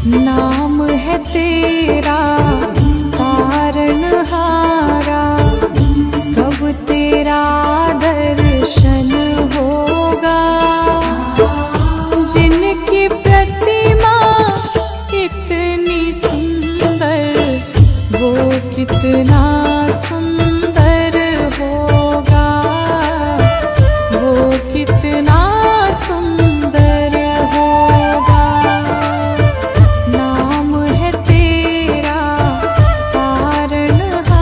नाम है तेरा तारनहारा, कब तेरा दर्शन होगा। जिनकी प्रतिमा इतनी सुंदर, वो कितना सुंदर होगा, वो कितना सुंदर होगा। नाम है तेरा तारनहारा।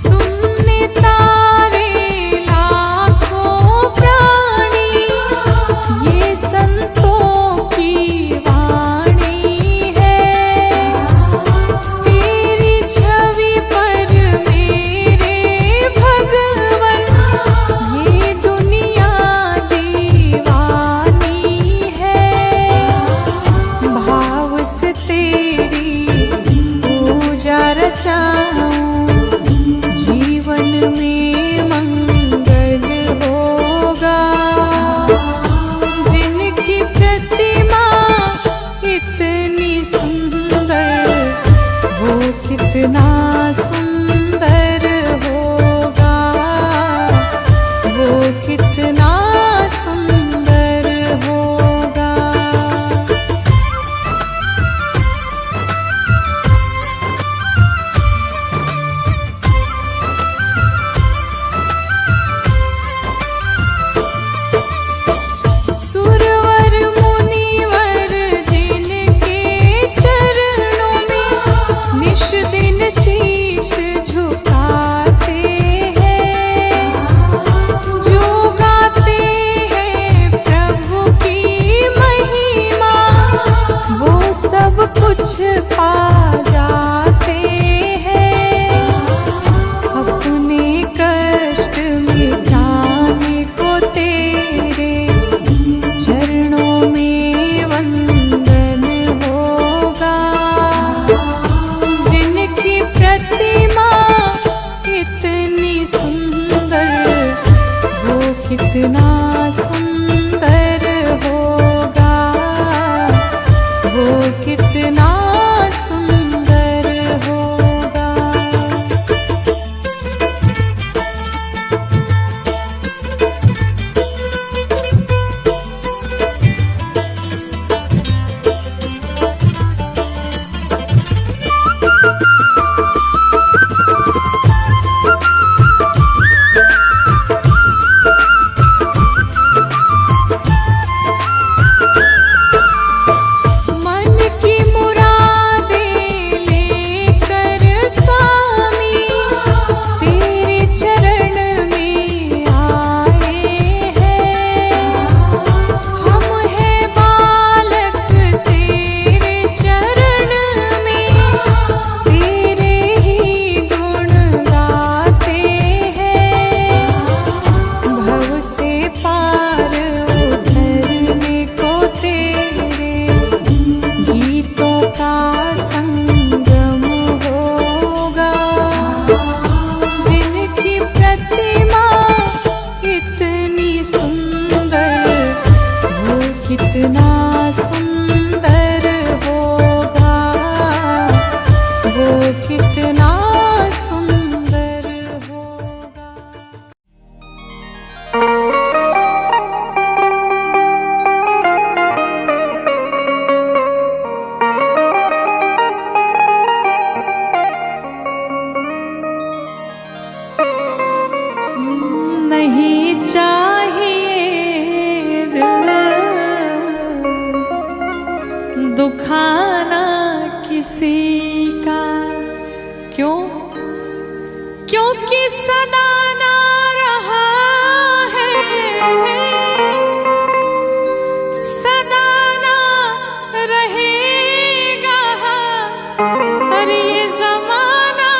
तुमने तारे लाखों प्राणी, ये संतों की वाणी है। तेरी छवि पर मेरे भगवन, ये दुनिया दीवानी है। भाव से तेरी पूजा रचाऊं, जीवन में मंगल होगा। जिनकी प्रतिमा इतनी सुंदर, वो कितना सुंदर होगा, वो कितना सुंदर होगा। सुरवर मुनिवर जिनके चरणों में निश दिन शीश झुकाते हैं, जो गाते हैं प्रभु की महिमा, वो सब कुछ पा जाते हैं। अपने कष्ट मिटाने को तेरे चरणों में वंदन होगा। जिनकी प्रतिमा इतनी सुंदर, वो कितना सुंदर होगा, वो कितना सुंदर होगा। मन की मुरादें लेकर स्वामी, तेरे चरण में आए हैं। हम हैं बालक तेरे चरण में, तेरे ही गुण गाते हैं। भव से पार उतरने को तेरे गीतों का संगम होगा। जिनकी प्रतिमा इतनी सुंदर, वो कितना सुंदर होगा, वो कितना सुंदर होगा। नहीं चाहिए दिल दुखाना किसी का, क्यों? क्योंकि सदा ना रहा है, सदा ना रहेगा। अरे ये जमाना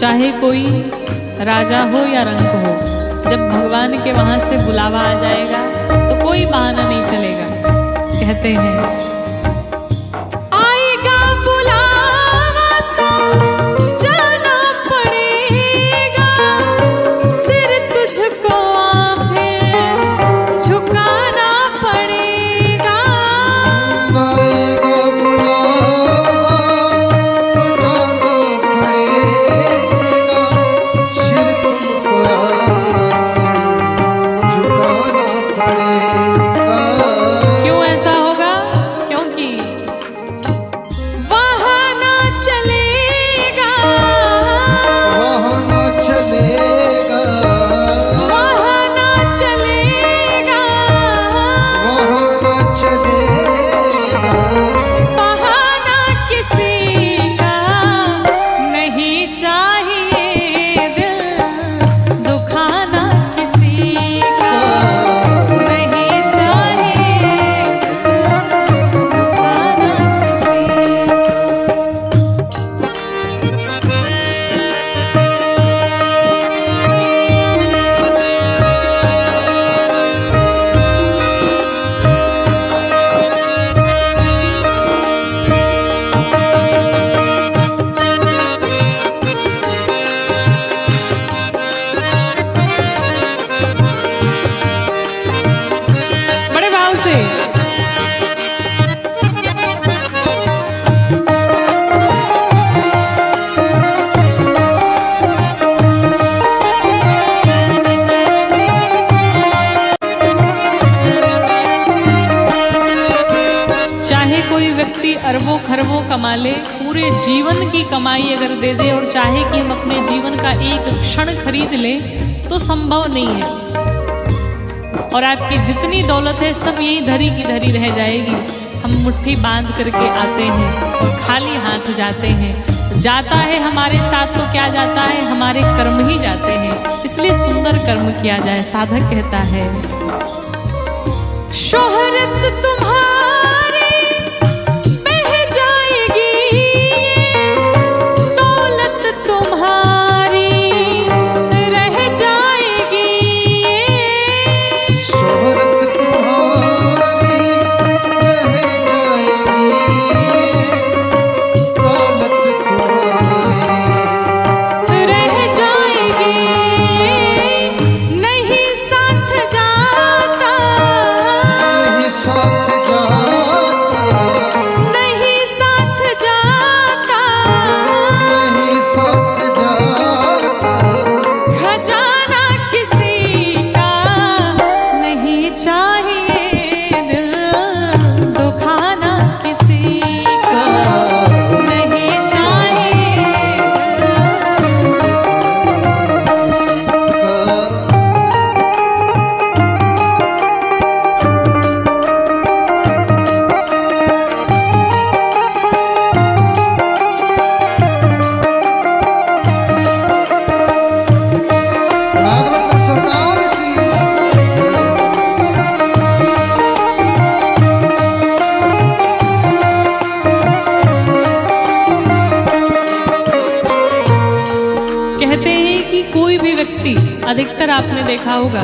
चाहे कोई राजा हो या रंक हो, जब भगवान के वहां से बुलावा आ जाएगा तो कोई बहाना नहीं चलेगा। कहते हैं आएगा बुलावा तो जाना पड़ेगा, सिर तुझको आखिर झुकाना पड़ेगा। आएगा बुलावा तो जाना पड़ेगा, सिर तुमको आखिर झुकाना पड़ेगा। क्यों ऐसा होगा? क्योंकि वहाँ ना चलेगा, वहाँ ना चलेगा, वहाँ ना चलेगा, वहाँ ना चलेगा। बहाना किसी का नहीं चाहिए, दिल दुखाना किसी का नहीं चाहिए, दुखाना किसी का। बड़े भाव से चाहे कोई व्यक्ति अरबों खरबों कमा ले, पूरे जीवन की कमाई अगर दे दे और चाहे कि हम अपने जीवन का एक क्षण खरीद लें तो संभव नहीं है। और आपकी जितनी दौलत है सब यही धरी की धरी रह जाएगी। हम मुट्ठी बांध करके आते हैं और खाली हाथ जाते हैं। जाता है हमारे साथ तो क्या जाता है, हमारे कर्म ही जाते हैं। इसलिए सुंदर कर्म किया जाए। साधक कहता है शोहरत तुम्हारी बह जाएगी, दौलत तुम्हारी रह जाएगी। शोहरत तुम्हारी रह जाएगी, दौलत तुम्हारी रह जाएगी, नहीं साथ जाता, नहीं साथ जाता, नहीं साथ जाता, नहीं साथ जाता। खजाना किसी का नहीं चाहिए, दिल दुखाना किसी का नहीं चाहिए। किसी का राघवेंद्र सरकार की कहते हैं कि कोई भी व्यक्ति, अधिकतर आपने देखा होगा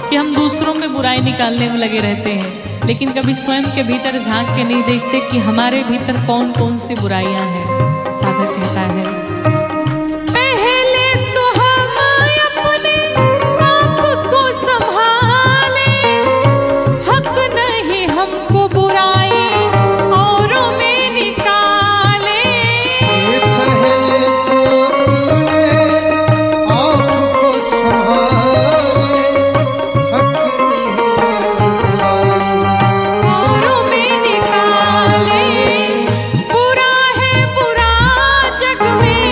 कि हम दूसरों में बुराई निकालने में लगे रहते हैं, लेकिन कभी स्वयं के भीतर झांक के नहीं देखते कि हमारे भीतर कौन कौन सी बुराइयां हैं। साधक कहता है पहले तो हम अपने आप को संभाले, हक नहीं हमको बुराई औरों में निकाले। पहले तो तूने आपको संभाले, हक नहीं औरों में निकाले, बुरा है बुरा जग में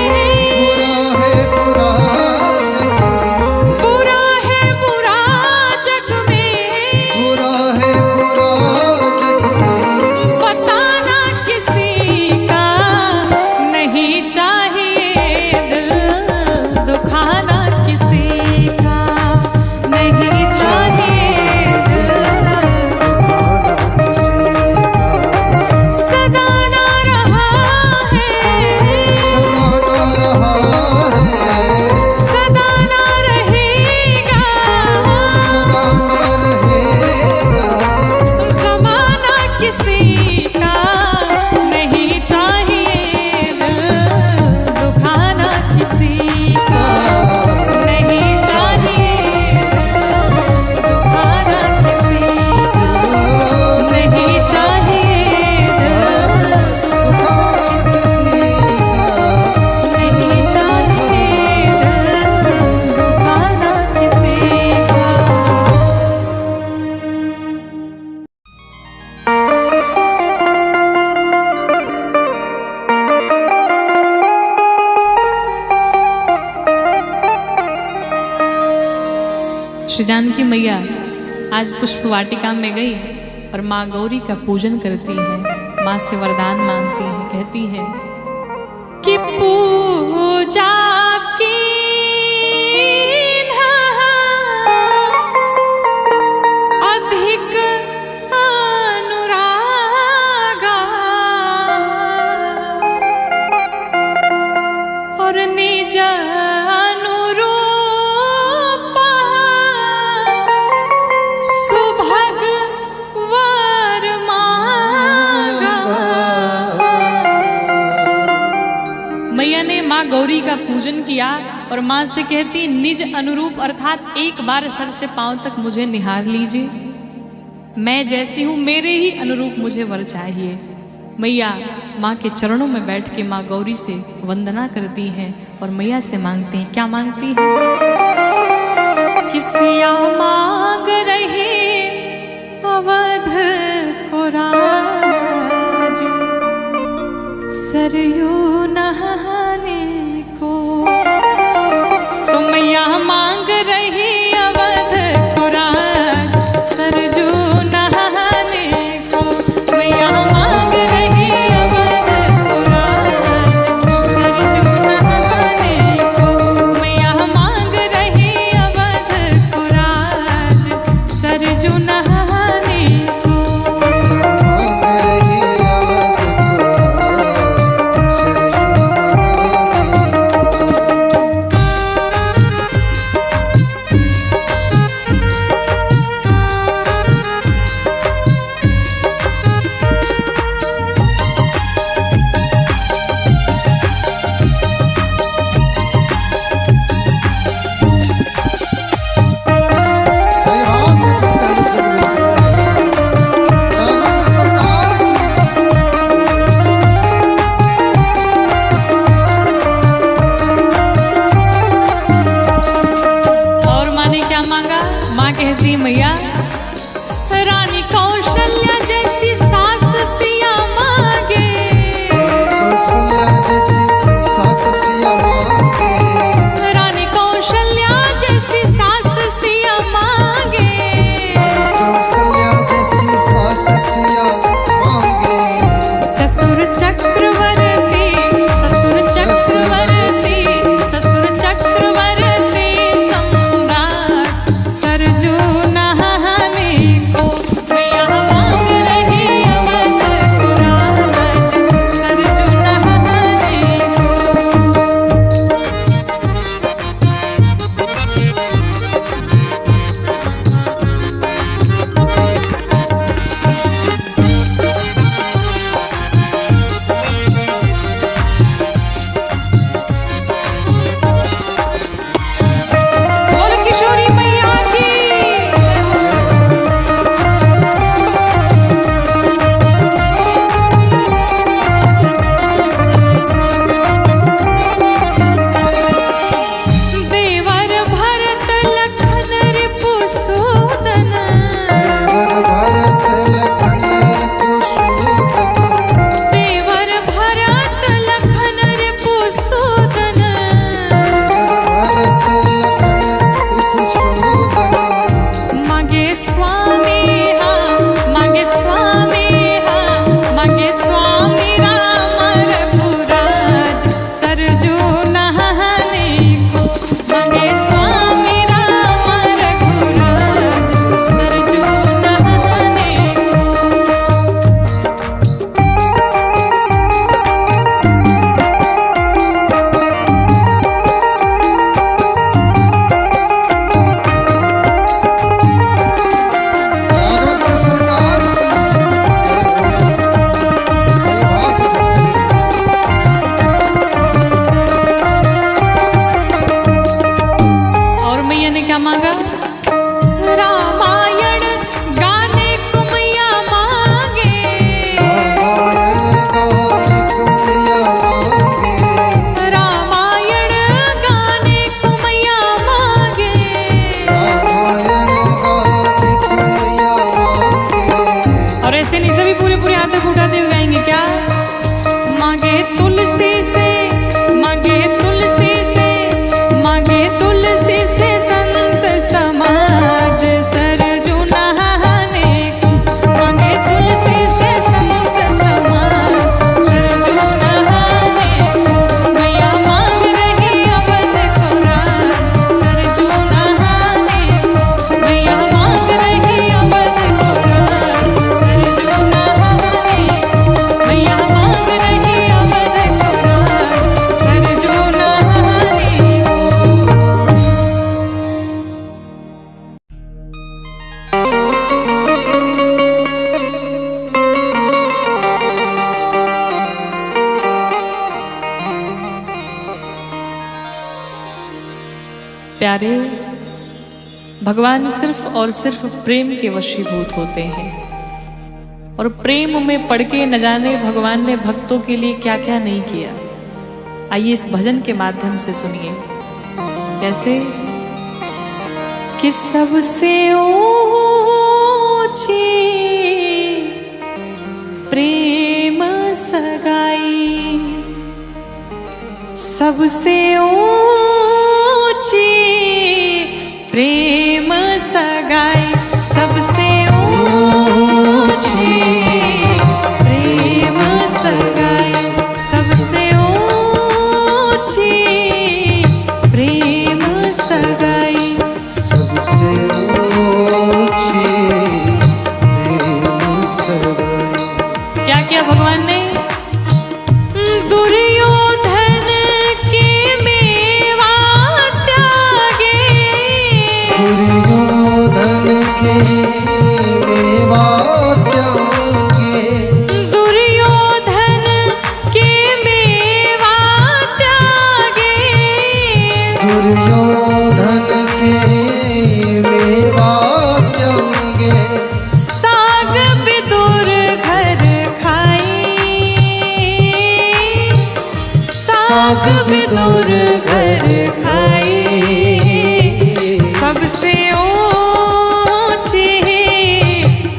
श्री जानकी मैया आज पुष्प वाटिका में गई और माँ गौरी का पूजन करती है, माँ से वरदान मांगती है, कहती है कि पूजा की अधिक अनुरागा और निज अनुरूप सुभग वर मांगा। मैया ने माँ गौरी का पूजन किया और माँ से कहती निज अनुरूप अर्थात एक बार सर से पांव तक मुझे निहार लीजिए, मैं जैसी हूँ मेरे ही अनुरूप मुझे वर चाहिए। मैया माँ के चरणों में बैठ के माँ गौरी से वंदना करती हैं और मैया से मांगती हैं। क्या मांगती हैं? किसिया मांग रही अवध को राज, सरयू नहाने को। तो मैया मांग रही अवध को राज, सरयू नहाने को। मैया मांग रही अवध को राज, सरयू नहाने को। मैया मांग रही अवध को राज, सरयू नहाने को। मांग रही अवध को राज, सरयू नहाने को। प्यारे, भगवान सिर्फ और सिर्फ प्रेम के वशीभूत होते हैं, और प्रेम में पड़ के न जाने भगवान ने भक्तों के लिए क्या क्या नहीं किया। आइए इस भजन के माध्यम से सुनिए कैसे कि सबसे ऊंची प्रेम सगाई, सबसे ऊंची प्रेम सगाई, सबसे ऊंची प्रेम सगाई, सबसे ऊंची प्रेम सगाई, सबसे ऊंची प्रेम सगाई। क्या किया भगवान ने? दुर्योधन के मेवा त्यागे, दुर्योधन के मेवा त्यागे, दुर्योधन के मेवा त्यागे, दुर्योधन के मेवा त्यागे, साग विदुर घर खाई, साग विदुर घर खाई, सबसे ऊंची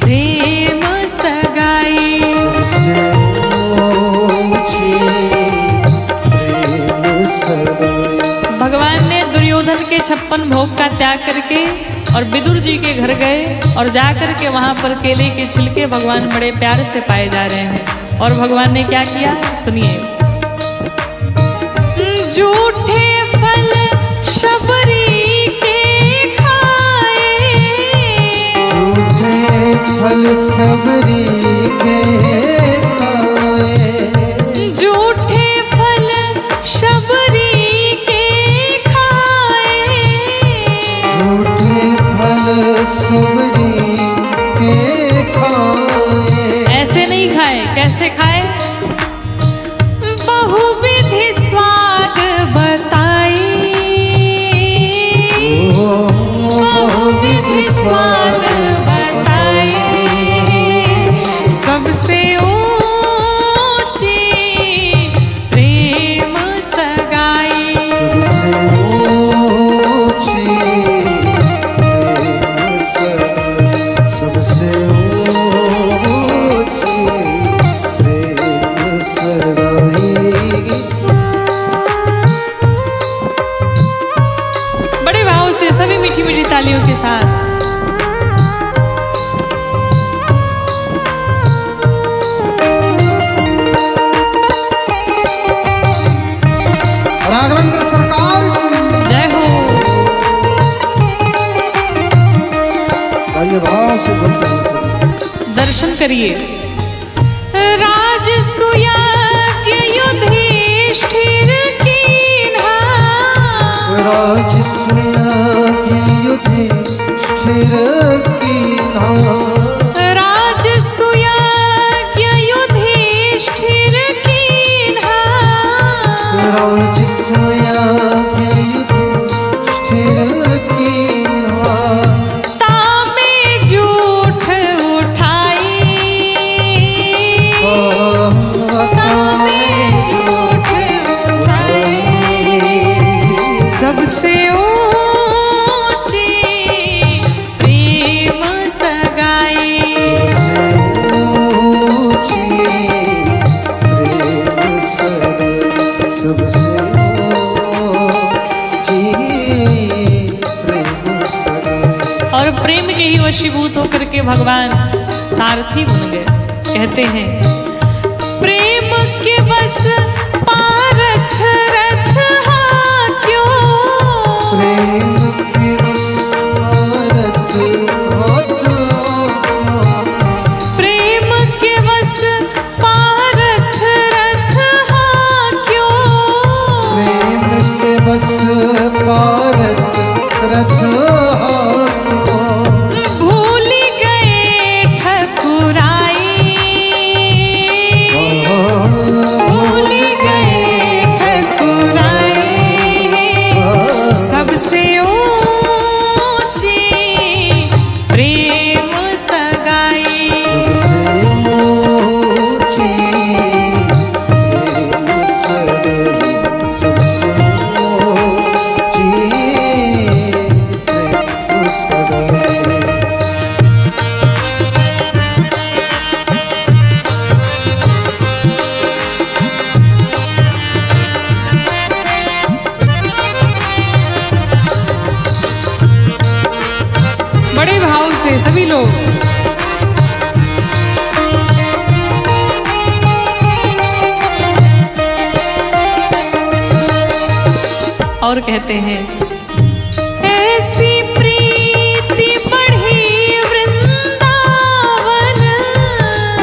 प्रेम सगाई, सबसे ऊंची प्रेम सगाई। भगवान ने दुर्योधन के 56 भोग का त्याग करके और विदुर जी के घर गए और जा करके वहां पर केले के छिलके भगवान बड़े प्यार से पाए जा रहे हैं। और भगवान ने क्या किया सुनिए, झूठे फल शबरी के खाए, झूठे फल सबरी के खाए, झूठे फल शबरी के खाए, झूठे फल सबरी के खाए। ऐसे नहीं खाए, कैसे खाए? बहुविधि स्वाद बताई, बहुविधि स्वाद बताई, सबसे ऊंची प्रेम सगाई, सबसे ऊंची प्रेम सगाई, सबसे ऊंची प्रेम सगाई। बड़े भाव से सभी मीठी मीठी तालियों के साथ राघवेंद्र सरकार की जय हो। आइए भाव से बोलते हैं। दर्शन करिए। राजसुयज्ञ युधिष्ठिर कीन्हा, राजसूय युधिष्ठिर कीन्हा, राजसुयज्ञ युधिष्ठिर कीन्हा, राजसूय युधिष्ठिर कीन्हा, तामे जूठ उठाई, तामे जूठ उठाई, सबसे ऊंची प्रेम सगाई, सबसे ऊंची प्रेम सगाई, सबसे ऊंची प्रेम सगाई। और प्रेम के ही वशीभूत होकर के भगवान सारथी बन गए। कहते हैं प्रेम के वश पारथ रथ हाक्यो, प्रेम के वश भारत हाथा, प्रेम के वश पारथ रथ हाक्यो, प्रेम के वश भारत रथ हाथा, भूल गए ठकुराई, भूल से सभी लोग। और कहते हैं ऐसी प्रीति बढ़ी वृंदावन,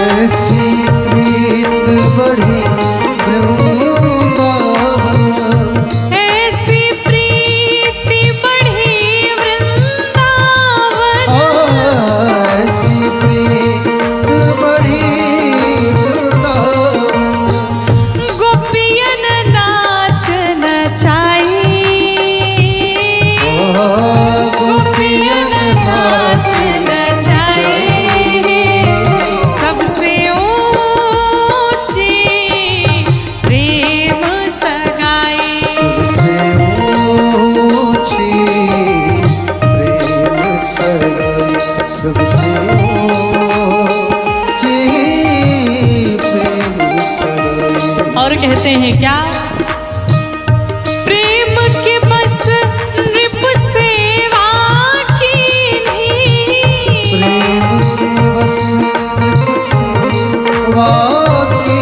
ऐसी प्रीत बढ़ी वृंदावन, ऐसी प्रीति बढ़ी वृंदावन, ऐसी प्रीत बढ़ी वृंदावन, गोपियन नाच नचाई, गोपियन नाच नचाई, सबसे ऊंची प्रेम सगाई, सबसे ऊंची प्रेम सगाई, सबसे ऊंची प्रेम सगाई। और कहते हैं क्या, प्रेम के बस नृप सेवा की नहीं, प्रेम के बस नृप सेवा की,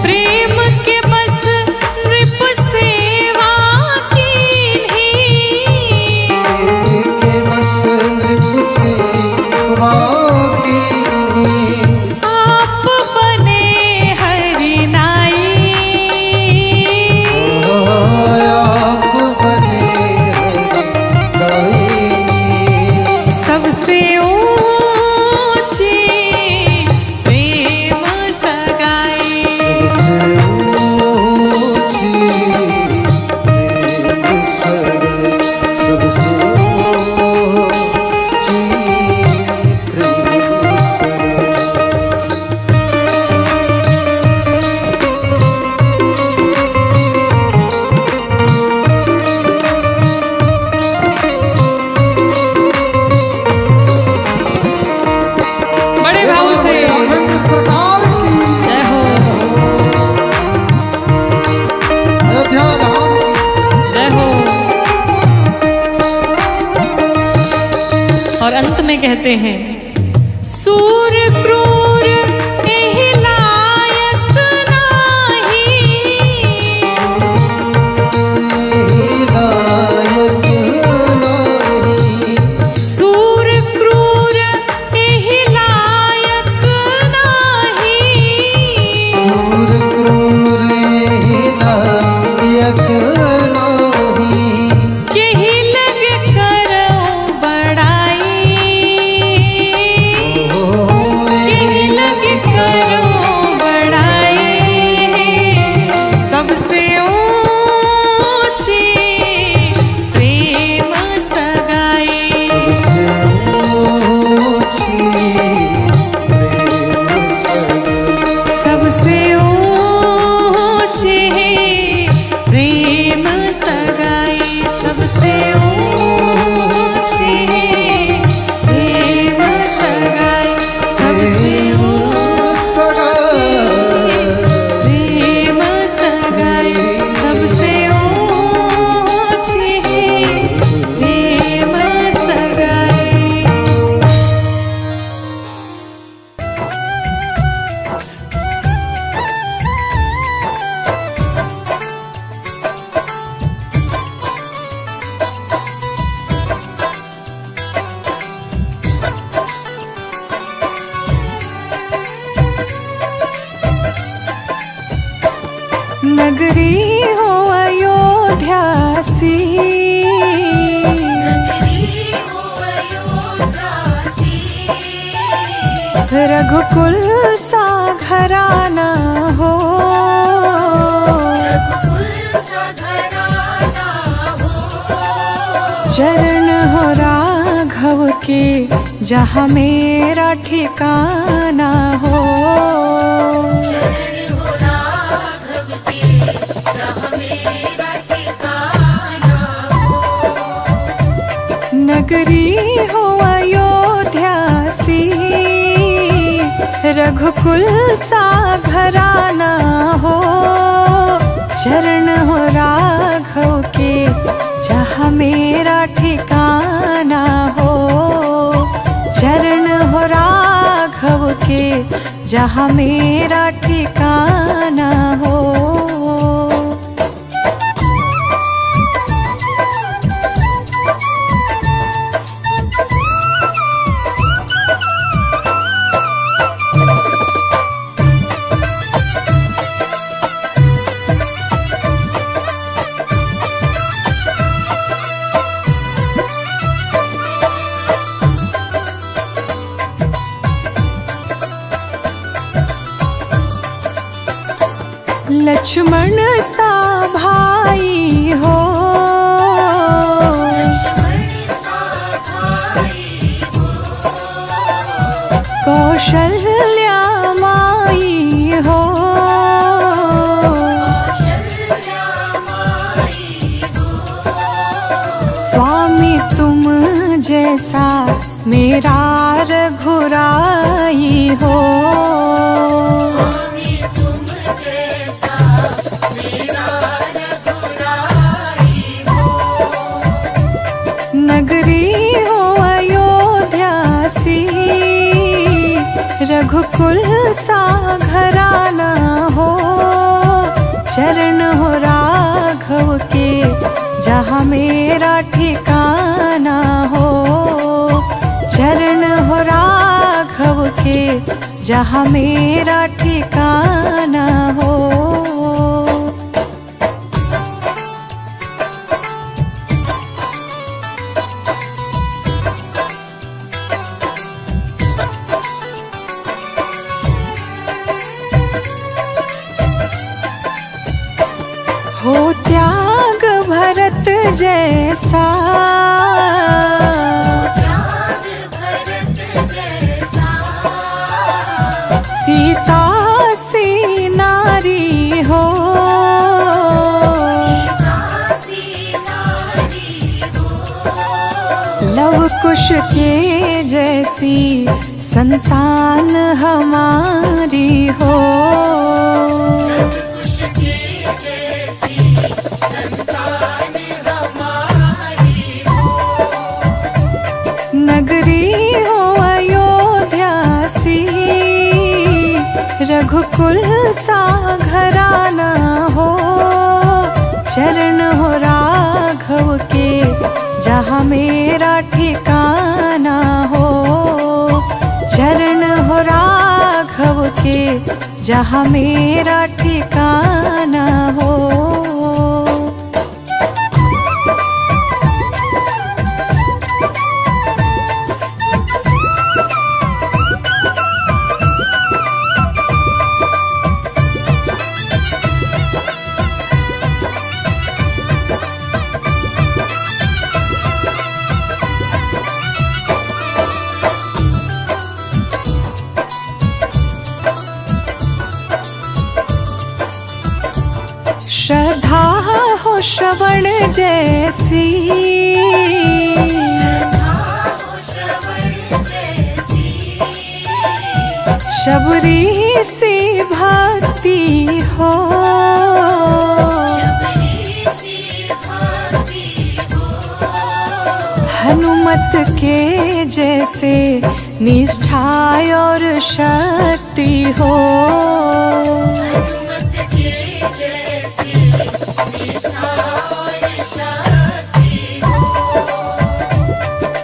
प्रेम के बस नृप सेवा की नहीं, प्रेम के बस नृप सेवा की, आप बने हरि नाई, आप बने हरि गाई, सबसे ऊंची प्रेम सगाई, सबसे ऊंची प्रेम सगाई, सबसे ऊंची प्रेम सगाई। बड़े भाव से राघवेंद्र सरकार की जय हो, अयोध्या धाम की जय हो। और अंत में कहते हैं सूर क्रूर एहि लायक नाही, लायक नाही, सूर क्रूर एहि लायक नाही, सूर क्रूर लायक नाही, केहि लग करो बड़ाई, केहि लग करो बड़ाई, सबसे ऊंची प्रेम सगाई, सबसे ऊंची प्रेम सगाई, सबसे ऊंची प्रेम सगाई, सबसे ऊंची प्रेम सगाई, सबसे प्रेम सगाई, सबसे ऊंची प्रेम सगाई। नगरी हो अयोध्यासी, रघुकुल सा घराना हो, चरण हो राघव के जहाँ मेरा ठिकाना हो, नगरी हो अयोध्यासी, रघुकुल सा घराना हो, चरण हो राघव के जहाँ मेरा ठिकाना हो। जहाँ मेरा ठिकाना हो। लक्ष्मण सा भाई हो, कौशल्या माई हो, स्वामी तुम जैसा मेरा रघुराई हो। नगरी हो अयोध्या सी, रघुकुल सा घराना हो। चरण हो राघव के जहाँ मेरा ठिकाना हो। चरण हो राघव के जहाँ मेरा ठिकाना हो। हो त्याग भरत जैसा, सीता सी नारी हो। लव कुश के जैसी संतान हमारी हो। नगरी हो अयोध्या सी, रघुकुल सा घराना हो। चरण हो राघव के जहाँ मेरा ठिकाना हो। चरण हो राघव के जहाँ मेरा ठिकाना हो। श्रद्धा हो श्रवण जैसी, शबरी सी भक्ति हो। हनुमत के जैसे निष्ठा और शक्ति हो।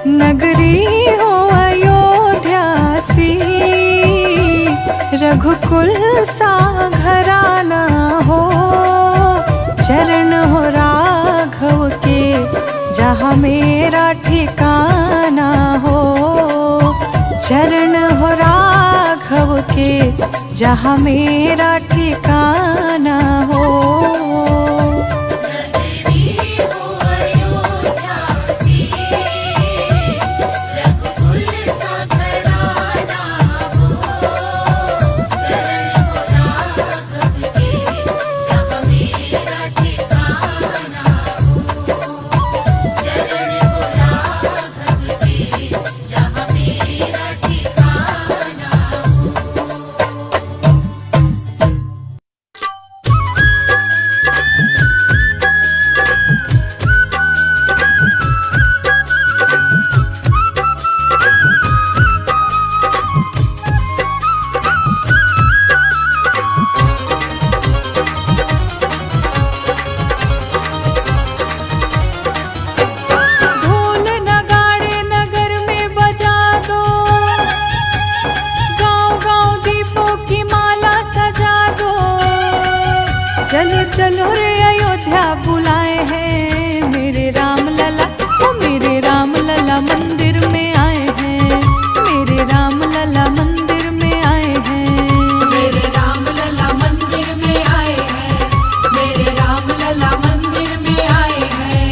नगरी हो अयोध्या सी, रघुकुल सा घराना हो। चरण हो राघव के जहाँ मेरा ठिकाना हो। चरण हो राघव के जहाँ मेरा ठिकाना हो। चलो चलो रे अयोध्या बुलाए हैं मेरे राम लला, ओ मेरे राम लला मंदिर में आए हैं, मेरे राम लला मंदिर में आए हैं, मेरे राम लला मंदिर में आए हैं, मेरे राम लला मंदिर में आए हैं।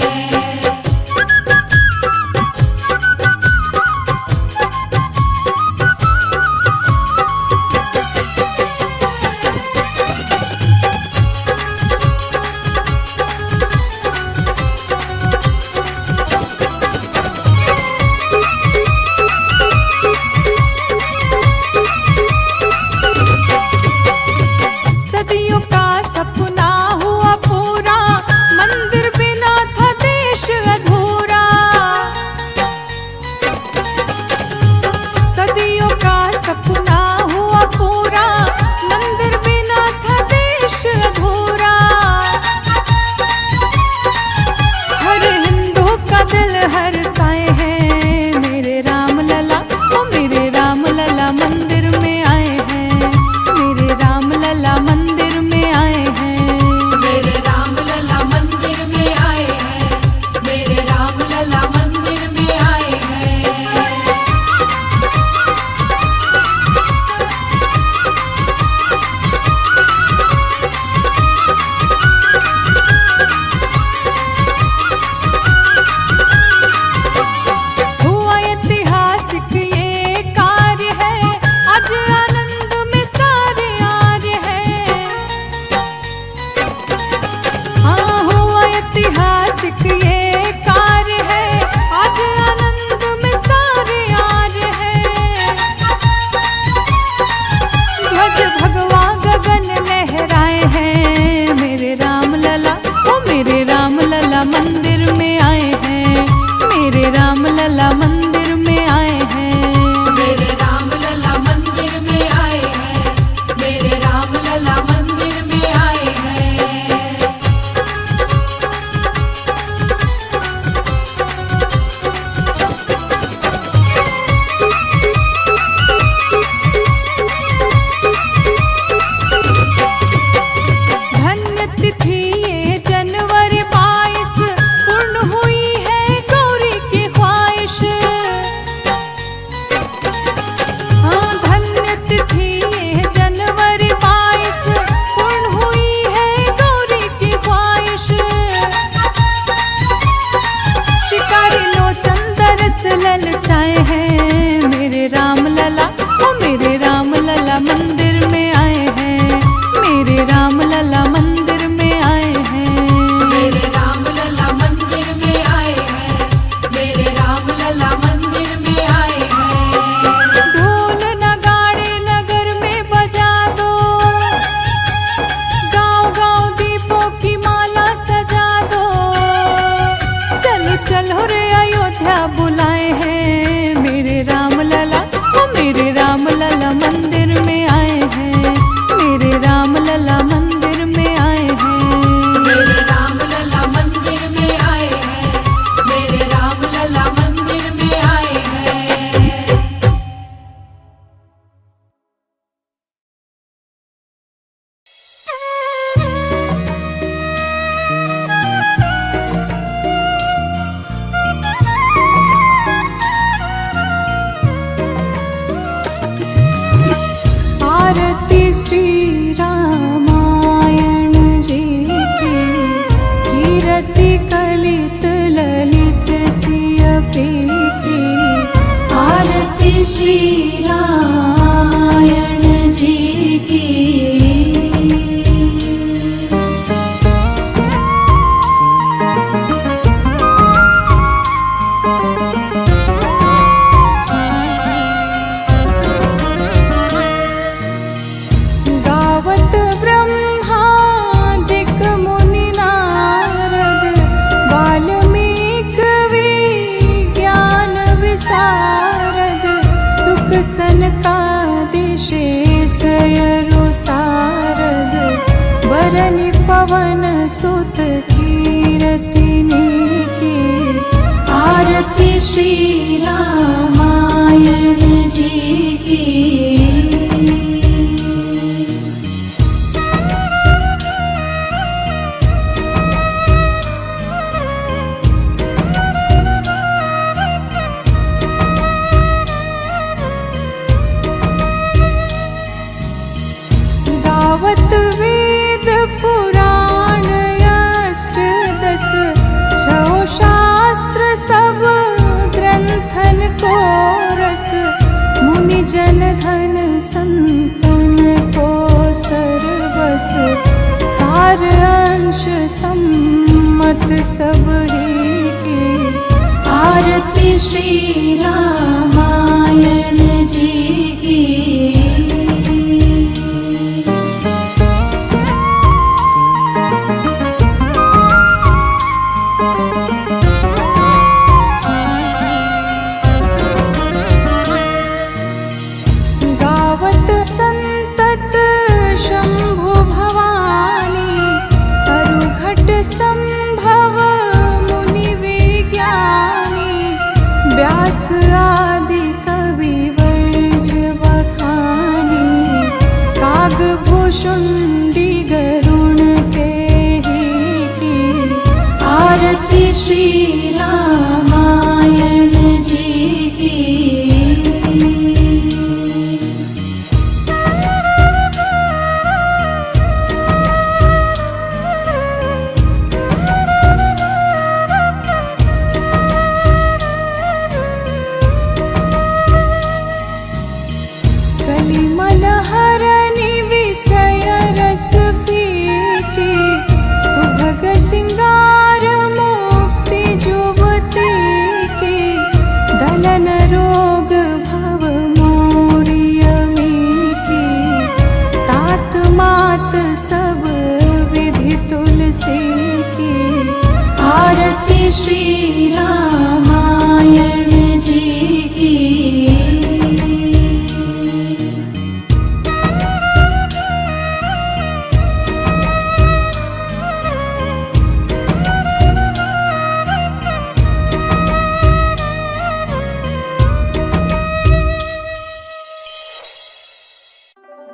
सदियों का सपना हुआ पूरा, मंदिर बिना था देश अधूरा। सदियों का सपना हुआ पूरा, मंदिर बिना था देश अधूरा। हर हिंदू का दिल हर साए हैं मेरे राम लला, ओ मेरे राम लला मंदिर में आए हैं, मेरे राम लला मंदिर में आए हैं, मेरे राम लला मंदिर में आए हैं, मेरे राम लला मंदिर में आए हैं। हुआ ऐतिहासिक ये कार्य है, आज आनंद में सारे आर्य हैं। हाँ हुआ ऐतिहासिक ये कार्य है, आज आनंद में सारे आर्य हैं। ध्वज भगवा गगन लहराए हैं मेरे राम लला, ओ मेरे राम लला मंदिर में आए हैं, मेरे राम लला मंदिर में आए हैं, मेरे राम लला मंदिर में आए हैं, मेरे राम लला मंदिर में आए हैं। धन्य तिथि ये जनवरी 22, पूर्ण हुई है गौरी की ख्वाहिश। हाँ धन्य तिथि ये जनवरी 22, पूर्ण हुई है गौरी की ख्वाहिश। शिकारी लोचन दरस ललचाए हैं मेरे राम लला, ओ मेरे राम लला मंदिर में आए हैं, मेरे राम लला मंदिर में आए हैं, मेरे राम लला मंदिर में आए हैं, मेरे राम लला मंदिर में आए हैं। ढोल नगाड़े नगर में बजा दो, गांव गांव दीपों की माला सजा दो। चलो चलो रे अयोध्या बुलाए हैं मेरे राम लला, ओ मेरे राम लला मंदिर में आए हैं, मेरे राम लला मंदिर में आए हैं, मेरे राम लला मंदिर में आए हैं, मेरे राम लला मंदिर में आए हैं। आरती श्री रामायण जी की, कीरति कलित ललित सिय की। आरती श्री रामायण जी की। गावत ब्रह्मादिक मुनि नारद, वाल्मीक विज्ञान विशारद, सुख सनकादिशेषयरो सारद, वरनि पवन सुत कीरतिनि की। आरती श्री रामायण जी की। सब ही की। आरती श्री